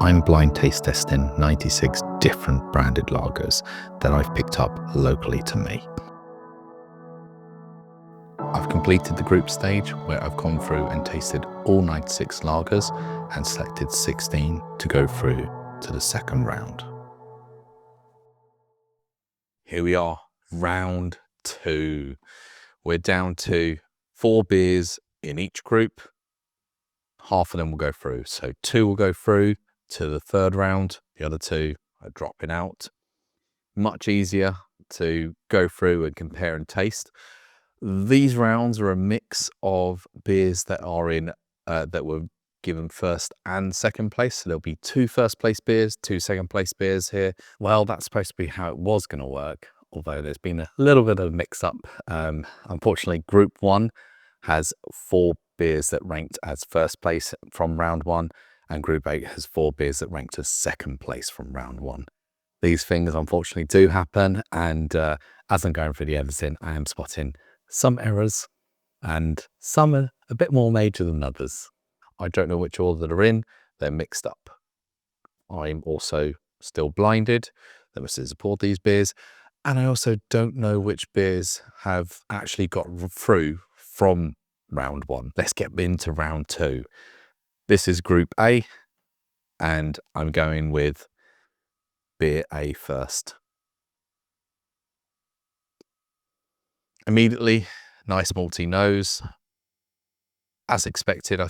I'm blind taste testing 96 different branded lagers that I've picked up locally to me. I've completed the group stage where I've gone through and tasted all 96 lagers and selected 16 to go through to the second round. Here we are, round 2. We're down to 4 beers in each group. Half of them will go through. So 2 will go through to the third round. The other 2 are dropping out. Much easier to go through and compare and taste. These rounds are a mix of beers that are in that were given first and second place. So there'll be 2 first place beers, 2 second place beers here. Well, that's supposed to be how it was going to work, although there's been a little bit of a mix up. Unfortunately, Group 1 has 4 beers that ranked as first place from round 1, and Group 8 has 4 beers that ranked as second place from round 1. These things unfortunately do happen, and as I'm going through the editing, I am spotting some errors, and some are a bit more major than others. I don't know which order they're in, they're mixed up. I'm also still blinded, that must support these beers, and I also don't know which beers have actually got through from round 1. Let's get into round 2. This is Group A, and I'm going with beer A first. Immediately, nice malty nose. As expected,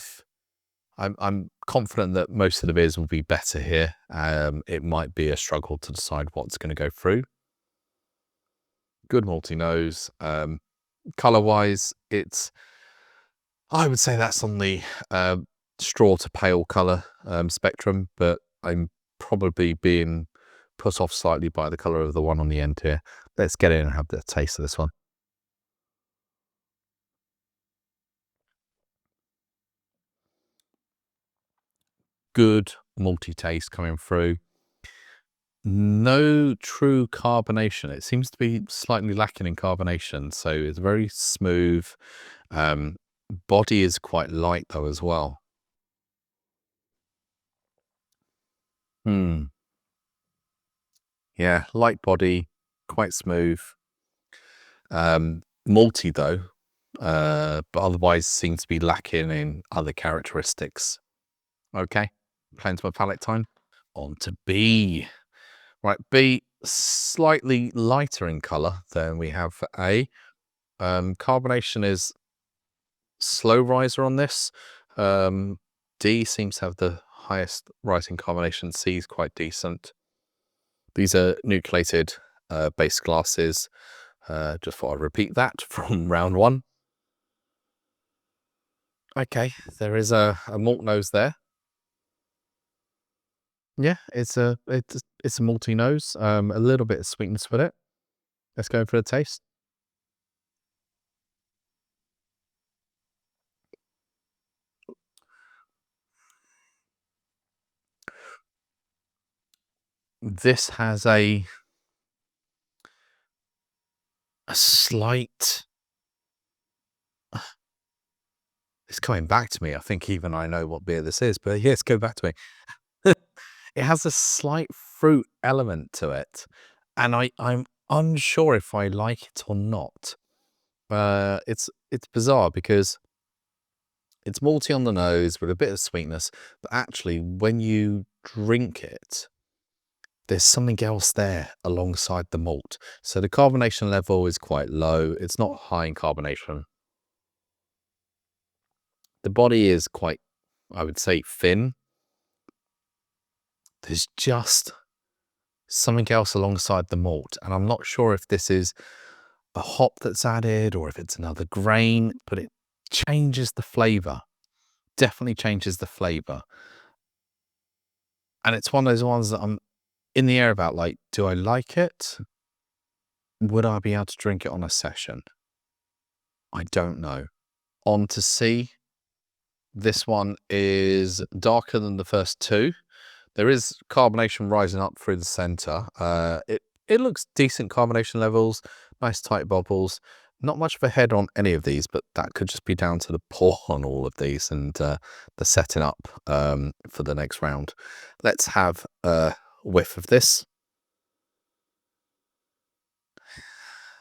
I'm confident that most of the beers will be better here. It might be a struggle to decide what's going to go through. Good malty nose. Color-wise, I would say that's on the straw to pale color spectrum, but I'm probably being put off slightly by the color of the one on the end here. Let's get in and have the taste of this one. Good malty taste coming through. No true carbonation. It seems to be slightly lacking in carbonation, so it's very smooth. Body is quite light though as well. Yeah, light body, quite smooth. Malty though, but otherwise seems to be lacking in other characteristics. Okay, playing to my palate time. On to B. Right, B, slightly lighter in colour than we have for A. Carbonation is slow riser on this. D seems to have the highest rising carbonation. C is quite decent. These are nucleated base glasses. Just thought I'd repeat that from round 1. Okay, there is a malt nose there. Yeah, it's a malty nose. A little bit of sweetness with it. Let's go for a taste. This has a slight. It's coming back to me. I think even I know what beer this is, but yes, go back to me. It has a slight fruit element to it, and I'm unsure if I like it or not. It's bizarre because it's malty on the nose with a bit of sweetness, but actually when you drink it, there's something else there alongside the malt. So the carbonation level is quite low. It's not high in carbonation. The body is quite, I would say, thin. There's just something else alongside the malt, and I'm not sure if this is a hop that's added or if it's another grain, but it changes the flavor. Definitely changes the flavor. And it's one of those ones that I'm in the air about, like, do I like it? Would I be able to drink it on a session? I don't know. On to C. This one is darker than the first 2. There is carbonation rising up through the center. It looks decent carbonation levels, nice tight bubbles. Not much of a head on any of these, but that could just be down to the pour on all of these and the setting up for the next round. Let's have a whiff of this.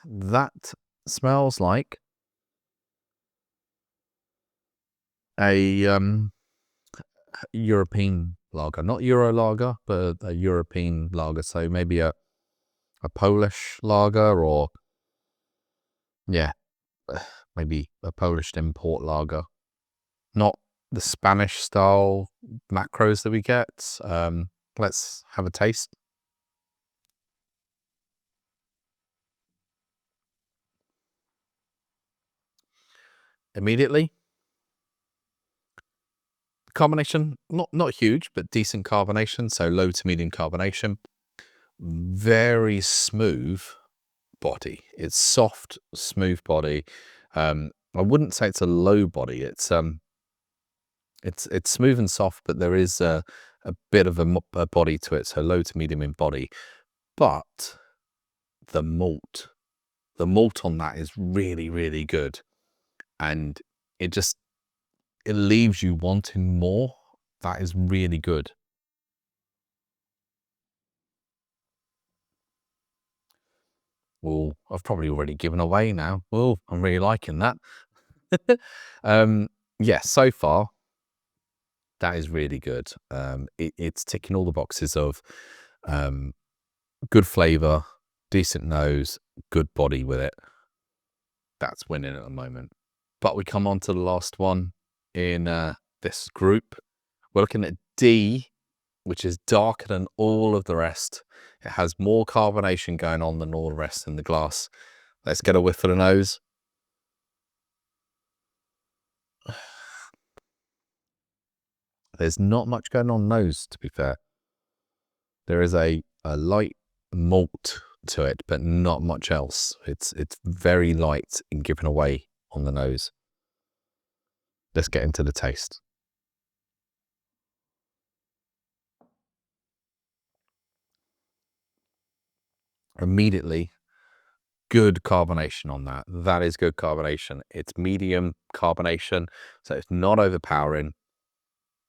That smells like a European lager, not Euro lager, but a European lager. So maybe a Polish lager, or yeah, maybe a Polish import lager. Not the Spanish style macros that we get. Let's have a taste. Immediately, carbonation, not huge, but decent carbonation. So low to medium carbonation. Very smooth body. It's soft, smooth body. I wouldn't say it's a low body. It's smooth and soft, but there is a bit of a body to it. So low to medium in body. But the malt on that is really, really good. And it leaves you wanting more. That is really good. Well, I've probably already given away now. Oh, I'm really liking that. Yeah, so far, that is really good. It's ticking all the boxes of good flavour, decent nose, good body with it. That's winning at the moment. But we come on to the last one in this group. We're looking at D, which is darker than all of the rest. It has more carbonation going on than all the rest in the glass. Let's get a whiff of the nose. There's not much going on nose, to be fair. There is a light malt to it, but not much else. It's very light in giving away on the nose. Let's get into the taste. Immediately, good carbonation on that. That is good carbonation. It's medium carbonation, so it's not overpowering.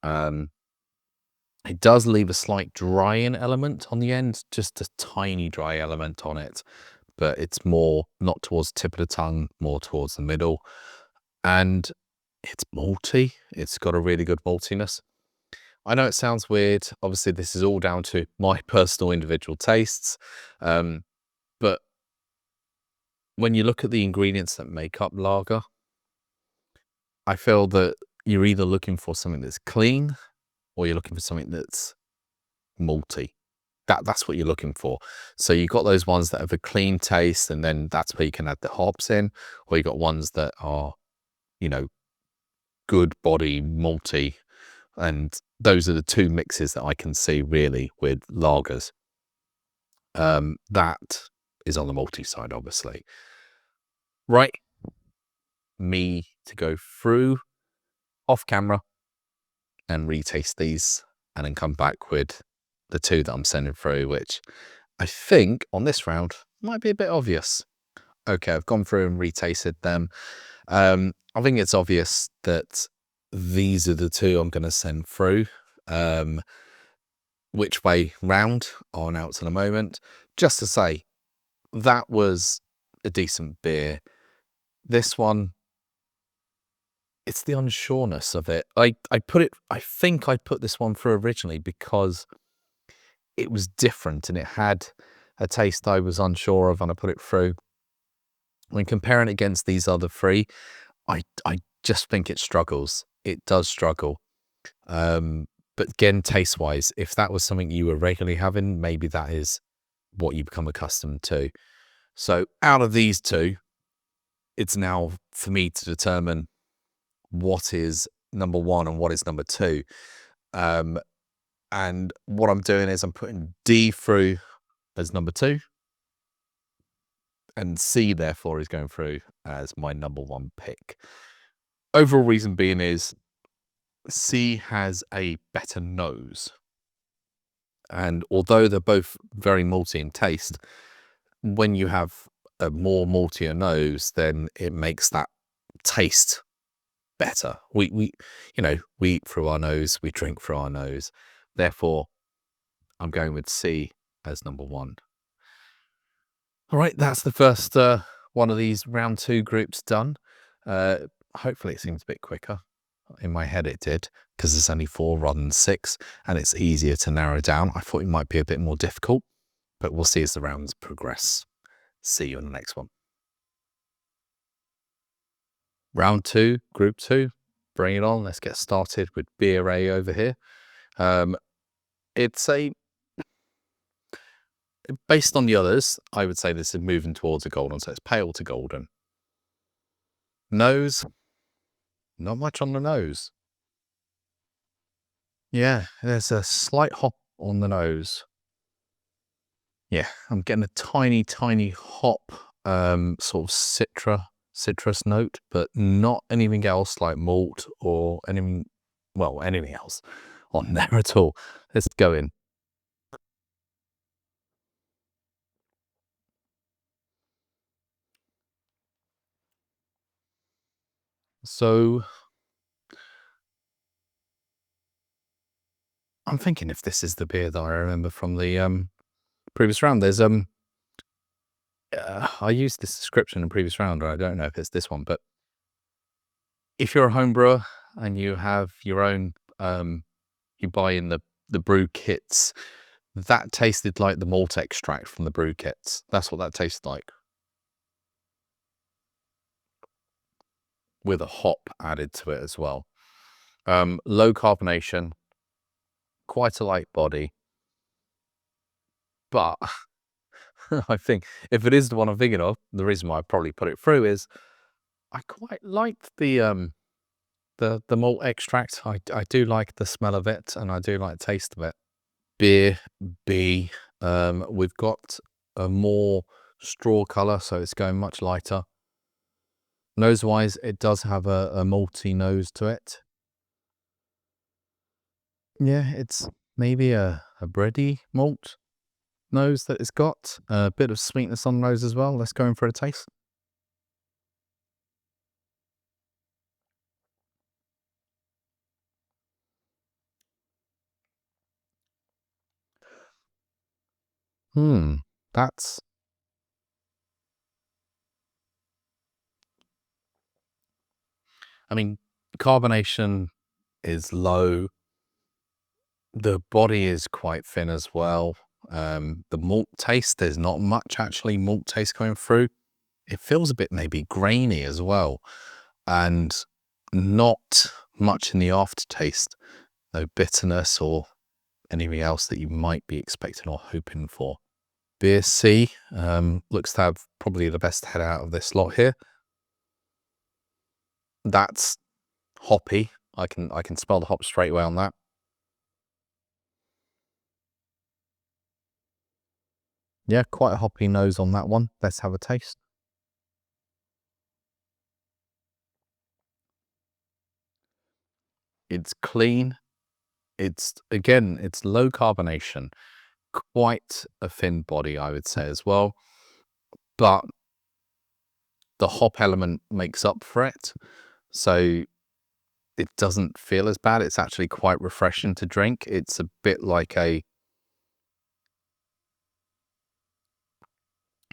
It does leave a slight drying element on the end, just a tiny dry element on it, but it's more not towards the tip of the tongue, more towards the middle. And it's malty. It's got a really good maltiness. I know it sounds weird. Obviously, this is all down to my personal individual tastes. But when you look at the ingredients that make up lager, I feel that you're either looking for something that's clean or you're looking for something that's malty. That's what you're looking for. So you've got those ones that have a clean taste, and then that's where you can add the hops in, or you got ones that are, you know, good body, malty, and those are the two mixes that I can see really with lagers. That is on the malty side, obviously. Right, me to go through off camera and retaste these, and then come back with the two that I'm sending through, which I think on this round might be a bit obvious. Okay, I've gone through and retasted them. I think it's obvious that these are the two I'm going to send through. Which way round, I'll announce in a moment. Just to say, that was a decent beer. This one, it's the unsureness of it. I think I put this one through originally because it was different and it had a taste I was unsure of, and I put it through. When comparing it against these other three, I just think it struggles. It does struggle. But again, taste-wise, if that was something you were regularly having, maybe that is what you become accustomed to. So out of these two, it's now for me to determine what is number one and what is number two. And what I'm doing is I'm putting D through as number two, and C therefore is going through as my number one pick. Overall reason being is C has a better nose. And although they're both very malty in taste, when you have a more maltier nose, then it makes that taste better. We eat through our nose, we drink through our nose. Therefore, I'm going with C as number 1. All right, that's the first one of these round 2 groups done. Hopefully it seems a bit quicker. In my head it did, because there's only 4 rather than 6, and it's easier to narrow down. I thought it might be a bit more difficult, but we'll see as the rounds progress. See you in the next one. Round 2, group 2, bring it on. Let's get started with beer A over here. It's based on the others, I would say this is moving towards a golden, so it's pale to golden. Nose, not much on the nose. Yeah, there's a slight hop on the nose. Yeah, I'm getting a tiny, tiny hop, sort of citrus note, but not anything else like malt or anything else on there at all. Let's go in. So I'm thinking if this is the beer that I remember from the previous round. There's I used this description in the previous round, or I don't know if it's this one, but if you're a home brewer and you have your own, you buy in the brew kits, that tasted like the malt extract from the brew kits. That's what that tasted like, with a hop added to it as well. Low carbonation, quite a light body, but I think if it is the one I'm thinking of, the reason why I probably put it through is I quite liked the malt extract. I do like the smell of it, and I do like the taste of it. Beer B, we've got a more straw colour, so it's going much lighter. Nose wise, it does have a malty nose to it. Yeah, it's maybe a bready malt nose that it's got. A bit of sweetness on the nose as well. Let's go in for a taste. That's, I mean, carbonation is low. The body is quite thin as well. The malt taste, there's not much actually malt taste going through. It feels a bit maybe grainy as well, and not much in the aftertaste. No bitterness or anything else that you might be expecting or hoping for. Beer C looks to have probably the best head out of this lot here. That's hoppy. I can smell the hop straight away on that. Yeah, quite a hoppy nose on that one. Let's have a taste. It's clean. It's low carbonation. Quite a thin body, I would say as well. But the hop element makes up for it. So it doesn't feel as bad. It's actually quite refreshing to drink. It's a bit like a,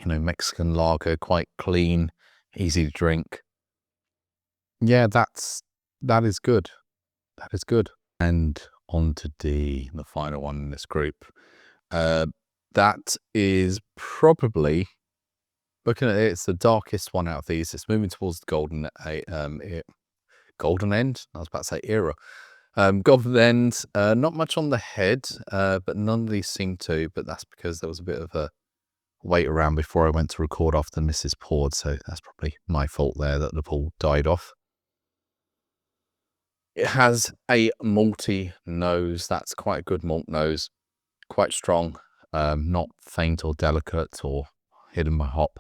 Mexican lager, quite clean, easy to drink. Yeah, that is good. That is good. And on to D, the final one in this group. That is probably, looking at it, it's the darkest one out of these. It's moving towards the golden end. I was about to say era. Golden end, not much on the head, but none of these seem to. But that's because there was a bit of a wait around before I went to record after Mrs. poured, so that's probably my fault there that the pool died off. It has a malty nose. That's quite a good malt nose. Quite strong, not faint or delicate or hidden by hop.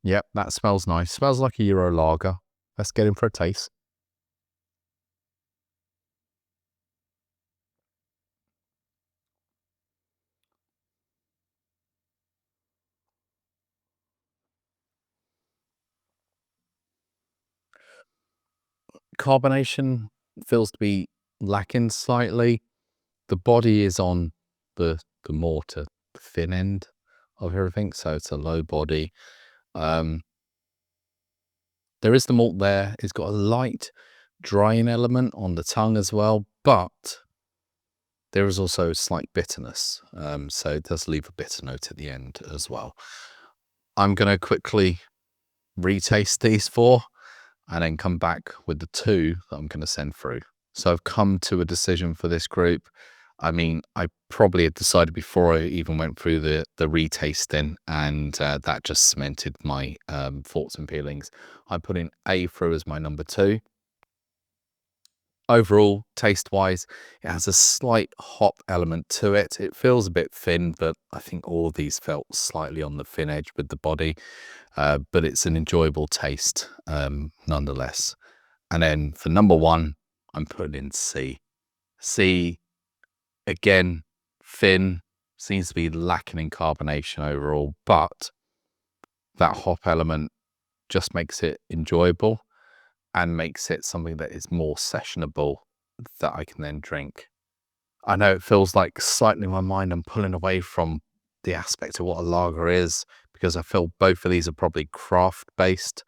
Yep, that smells nice. Smells like a Euro lager. Let's get in for a taste. carbonation feels to be lacking slightly. The body is on the more to thin end of everything, so it's a low body. There is the malt there. It's got a light drying element on the tongue as well, but there is also a slight bitterness. So it does leave a bitter note at the end as well. I'm going to quickly retaste these 4 and then come back with the 2 that I'm going to send through. So I've come to a decision for this group. I mean, I probably had decided before I even went through the retasting, and that just cemented my thoughts and feelings. I'm putting A through as my number 2. Overall, taste-wise, it has a slight hop element to it. It feels a bit thin, but I think all of these felt slightly on the thin edge with the body. But it's an enjoyable taste nonetheless. And then for number 1, I'm putting in C. C, again, thin, seems to be lacking in carbonation overall, but that hop element just makes it enjoyable and makes it something that is more sessionable that I can then drink. I know it feels like slightly in my mind I'm pulling away from the aspect of what a lager is, because I feel both of these are probably craft based,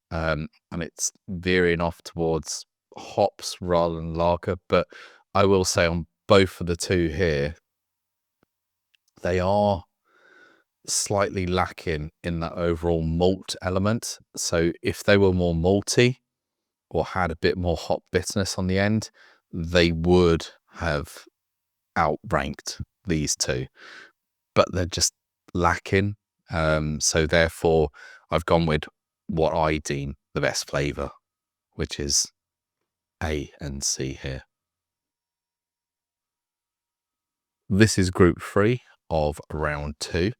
and it's veering off towards hops rather than lager. But I will say on both of the 2 here, they are slightly lacking in that overall malt element. So if they were more malty or had a bit more hop bitterness on the end, they would have outranked these 2, but they're just lacking. So therefore, I've gone with what I deem the best flavour, which is A and C here. This is group 3 of round 2,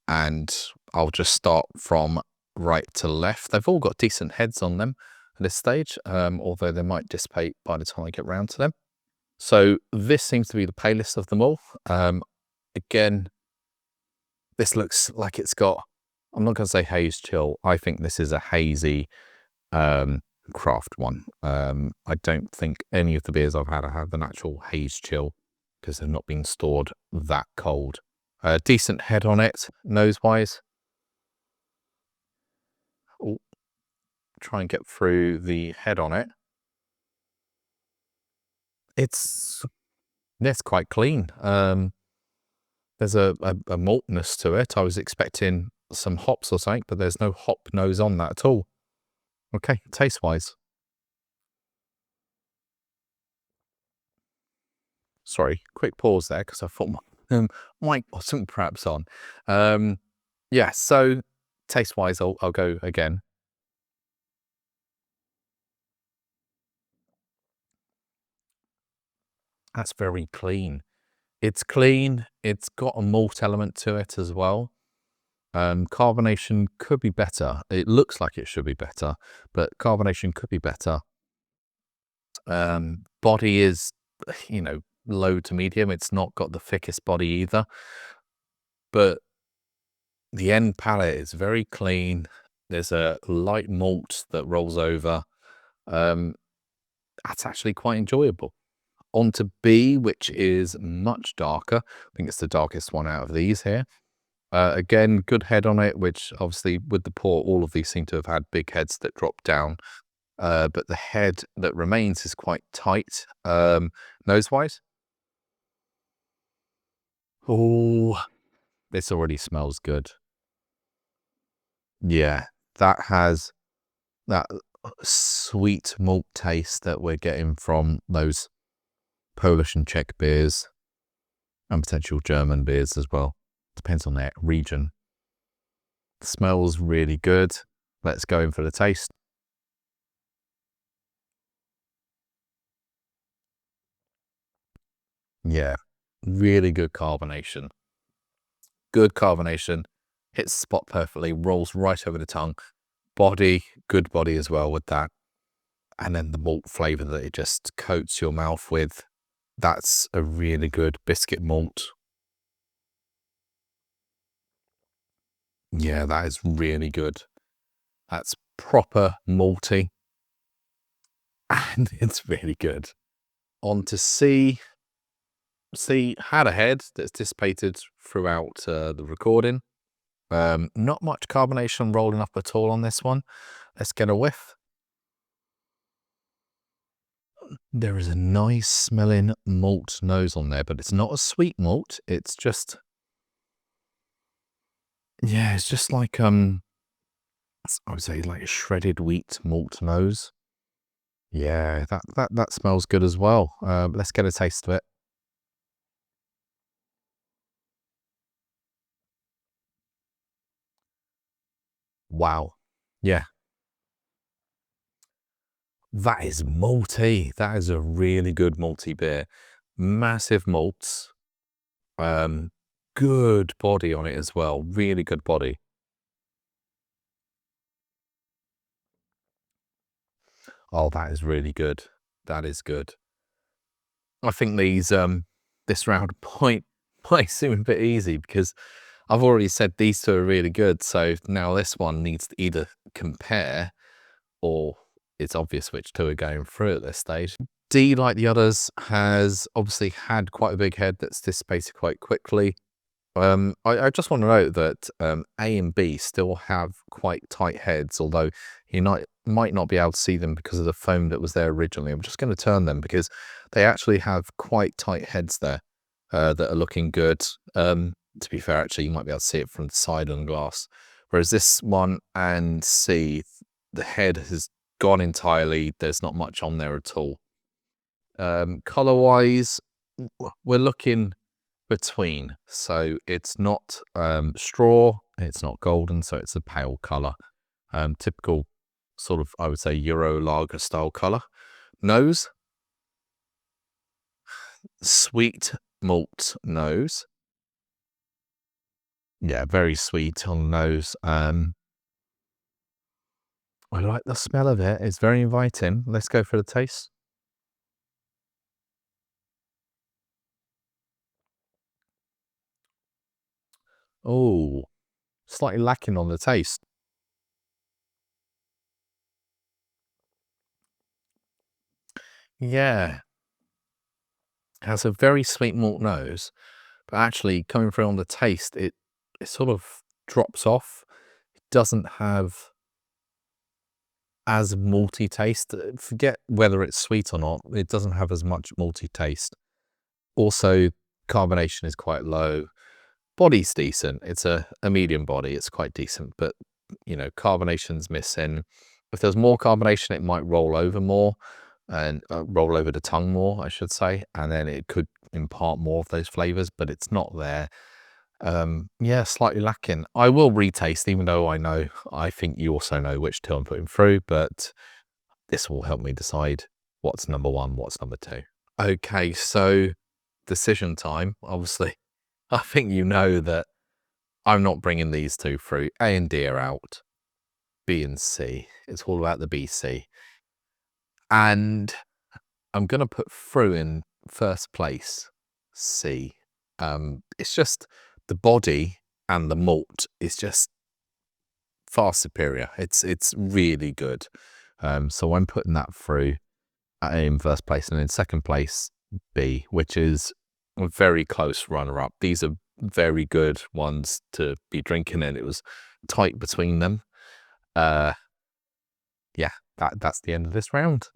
and I'll just start from right to left. They've all got decent heads on them at this stage, although they might dissipate by the time I get round to them. So this seems to be the palest of them all. Again, this looks like it's got, I'm not going to say haze chill. I think this is a hazy craft one. I don't think any of the beers I've had have an actual haze chill because they've not been stored that cold. Decent head on it, nose-wise. Oh, try and get through the head on it. It's quite clean. There's a maltness to it. I was expecting some hops or something, but there's no hop nose on that at all. Okay, taste-wise. Sorry, quick pause there because I thought my mic wasn't perhaps on. Yeah, so taste-wise, I'll go again. That's very clean. It's clean. It's got a malt element to it as well. Carbonation could be better. It looks like it should be better, but carbonation could be better. Body is, low to medium. It's not got the thickest body either, but the end palate is very clean. There's a light malt that rolls over. That's actually quite enjoyable. On to B, which is much darker. I think it's the darkest one out of these here. Again, good head on it, which obviously with the pour, all of these seem to have had big heads that drop down. But the head that remains is quite tight, nose-wise. Oh, this already smells good. Yeah, that has that sweet malt taste that we're getting from those Polish and Czech beers and potential German beers as well. Depends on their region. Smells really good. Let's go in for the taste. Yeah, really good carbonation. Good carbonation. Hits the spot perfectly, rolls right over the tongue. Body, good body as well with that. And then the malt flavour that it just coats your mouth with. That's a really good biscuit malt. Yeah, that is really good. That's proper malty. and it's really good. On to C. C had a head that's dissipated throughout the recording. Not much carbonation rolling up at all on this one. Let's get a whiff. There is a nice smelling malt nose on there, but it's not a sweet malt. It's just, yeah, it's just like, I would say like a shredded wheat malt nose. Yeah, that smells good as well. Let's get a taste of it. Wow. Yeah, that is malty. That is a really good malty beer. Massive malts. Good body on it as well. Really good body. Oh, that is really good. That is good. I think these this round might seem a bit easy because I've already said these two are really good. So now this one needs to either compare or it's obvious which two are going through at this stage. D, like the others, has obviously had quite a big head that's dissipated quite quickly. I just want to note that A and B still have quite tight heads, although you might not be able to see them because of the foam that was there originally. I'm just going to turn them because they actually have quite tight heads there that are looking good. To be fair, actually, you might be able to see it from the side on the glass. Whereas this one and C, the head has gone entirely. There's not much on there at all. Color-wise, we're looking between. So it's not straw, it's not golden, so it's a pale color. Typical sort of, I would say, Euro lager style color. Nose, sweet malt nose. Yeah, very sweet on the nose. I like the smell of it. It's very inviting. Let's go for the taste. Oh, slightly lacking on the taste. Yeah, has a very sweet malt nose, but actually coming through on the taste, it sort of drops off. It doesn't have as malty taste. Forget whether it's sweet or not. It doesn't have as much malty taste. Also, carbonation is quite low. Body's decent. It's a medium body. It's quite decent, but you know, carbonation's missing. If there's more carbonation, it might roll over more and roll over the tongue more, I should say, and then it could impart more of those flavors, but it's not there. Yeah, slightly lacking. I will retaste, even though I think you also know which two I'm putting through, but this will help me decide what's number one, what's number two. Okay, so decision time. Obviously, I think you know that I'm not bringing these two through. A and D are out. B and C. It's all about the BC. And I'm going to put through in first place C. It's just the body and the malt is just far superior. It's really good. So I'm putting that through in first place, and in second place B, which is a very close runner-up. These are very good ones to be drinking, and it was tight between them. Yeah, that's the end of this round.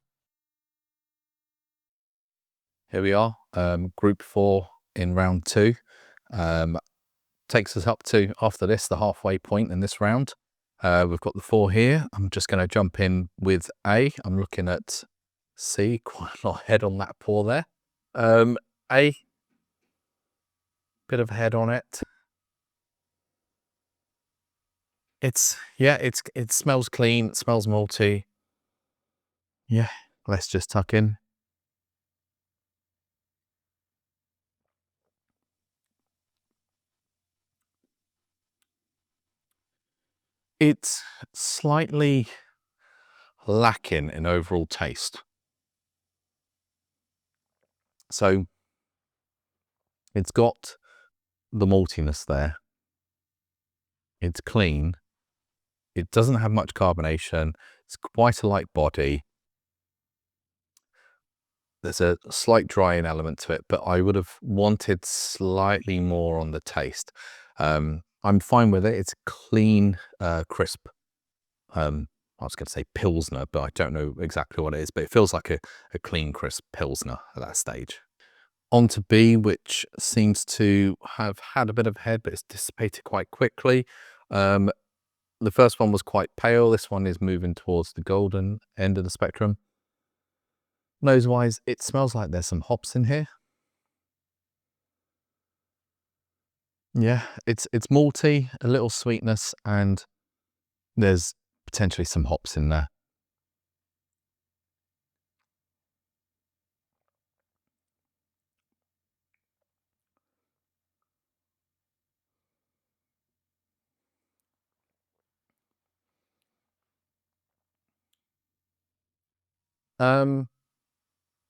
Here we are, group 4 in round 2. Takes us up to, after this, the halfway point in this round. We've got the 4 here. I'm just going to jump in with A. I'm looking at C, quite a lot of head on that pour there. A, bit of head on it. It smells clean, it smells malty. Yeah, let's just tuck in. It's slightly lacking in overall taste. So it's got the maltiness there. It's clean. It doesn't have much carbonation. It's quite a light body. there's a slight drying element to it, but I would have wanted slightly more on the taste. I'm fine with it. It's clean, crisp. I was going to say Pilsner, but I don't know exactly what it is, but it feels like a clean, crisp Pilsner at that stage. On to B, which seems to have had a bit of head, but it's dissipated quite quickly. The first one was quite pale. This one is moving towards the golden end of the spectrum. Nose-wise, it smells like there's some hops in here. Yeah, it's malty, a little sweetness, and there's potentially some hops in there.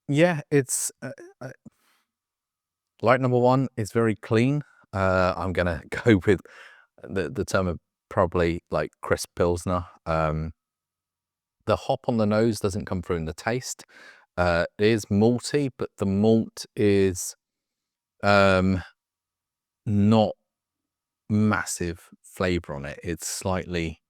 Yeah, it's light number one is very clean. I'm gonna go with the term of probably like crisp Pilsner. The hop on the nose doesn't come through in the taste. It is malty, but the malt is not massive flavor on it. It's slightly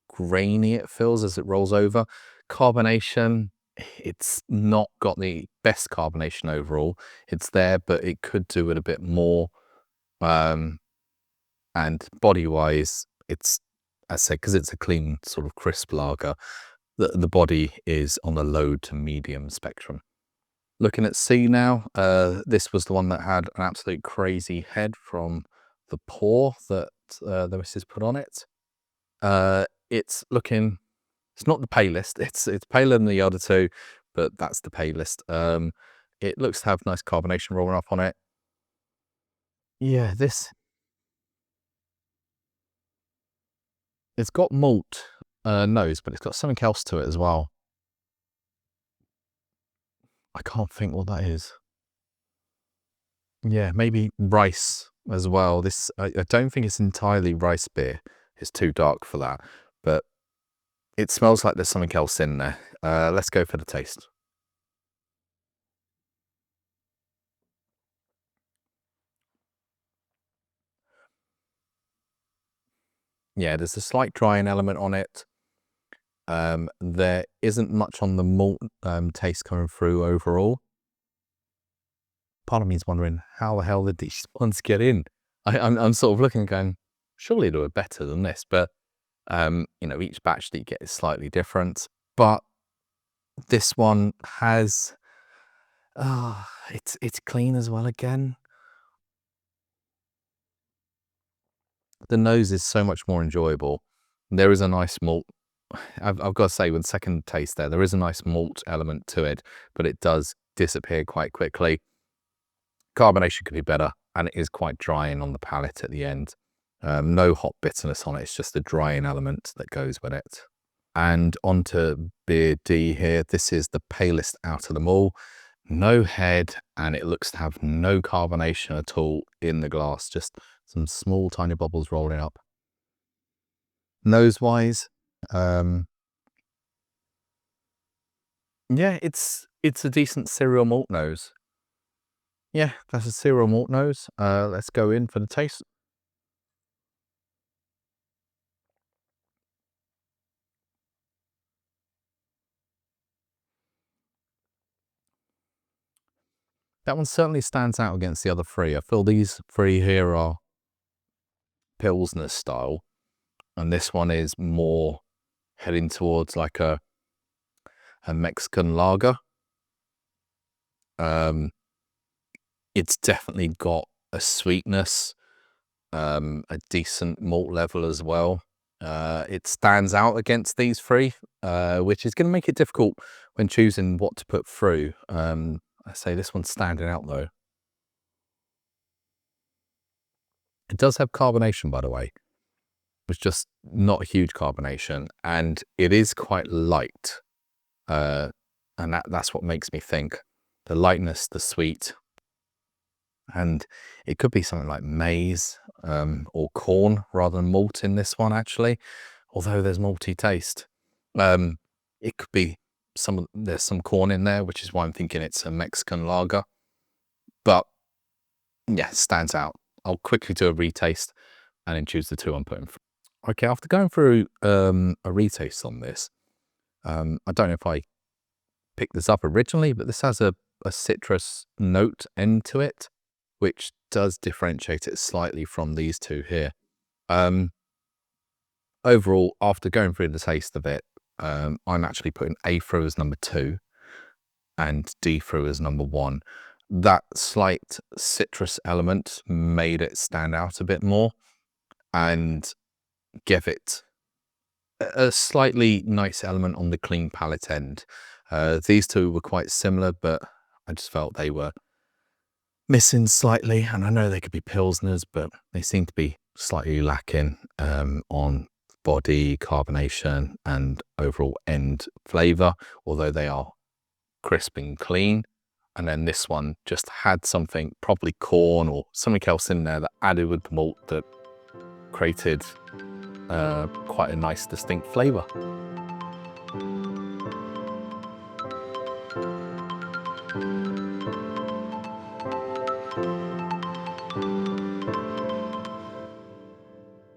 grainy, it feels, as it rolls over. Carbonation, it's not got the best carbonation overall. It's there, but it could do it a bit more. And body-wise, it's, as I said, because it's a clean sort of crisp lager, the body is on the low to medium spectrum. Looking at C now, this was the one that had an absolute crazy head from the pour that the missus put on it. It's looking, it's not the palest, it's paler than the other two, but that's the palest. It looks to have nice carbonation rolling up on it. Yeah, it's got malt nose, but it's got something else to it as well. I can't think what that is. Yeah, maybe rice as well. This, I don't think it's entirely rice beer. It's too dark for that, but it smells like there's something else in there. Let's go for the taste. Yeah, there's a slight drying element on it. There isn't much on the malt taste coming through overall. Part of me is wondering how the hell did these ones get in? I'm sort of looking going, surely they were better than this, but you know, each batch that you get is slightly different. But this one has, it's clean as well again. The nose is so much more enjoyable. There is a nice malt. I've got to say, with the second taste there is a nice malt element to it, but it does disappear quite quickly. Carbonation could be better, and it is quite drying on the palate at the end. No hot bitterness on it. It's just the drying element that goes with it. And onto beer D here. This is the palest out of them all. No head, and it looks to have no carbonation at all in the glass. Just some small, tiny bubbles rolling up. Nose-wise, yeah, it's a decent cereal malt nose. Yeah, that's a cereal malt nose. Let's go in for the taste. That one certainly stands out against the other three. I feel these three here are Pilsner style, and this one is more heading towards like a Mexican lager. It's definitely got a sweetness, a decent malt level as well. It stands out against these three, which is going to make it difficult when choosing what to put through. I say this one's standing out though. It does have carbonation, by the way. It's just not a huge carbonation, and it is quite light. And that's what makes me think the lightness, the sweet, and it could be something like maize or corn rather than malt in this one, actually, although there's malty taste. It could be there's some corn in there, which is why I'm thinking it's a Mexican lager. But yeah, it stands out. I'll quickly do a retaste and then choose the two I'm putting through. Okay, after going through a retaste on this, I don't know if I picked this up originally, but this has a citrus note end to it, which does differentiate it slightly from these two here. Overall, after going through the taste of it, I'm actually putting A through as number 2 and D through as number 1. That slight citrus element made it stand out a bit more and give it a slightly nice element on the clean palate end. These two were quite similar, but I just felt they were missing slightly. And I know they could be Pilsners, but they seem to be slightly lacking on body, carbonation, and overall end flavor, although they are crisp and clean. And then this one just had something, probably corn or something else in there that added with the malt that created quite a nice distinct flavor.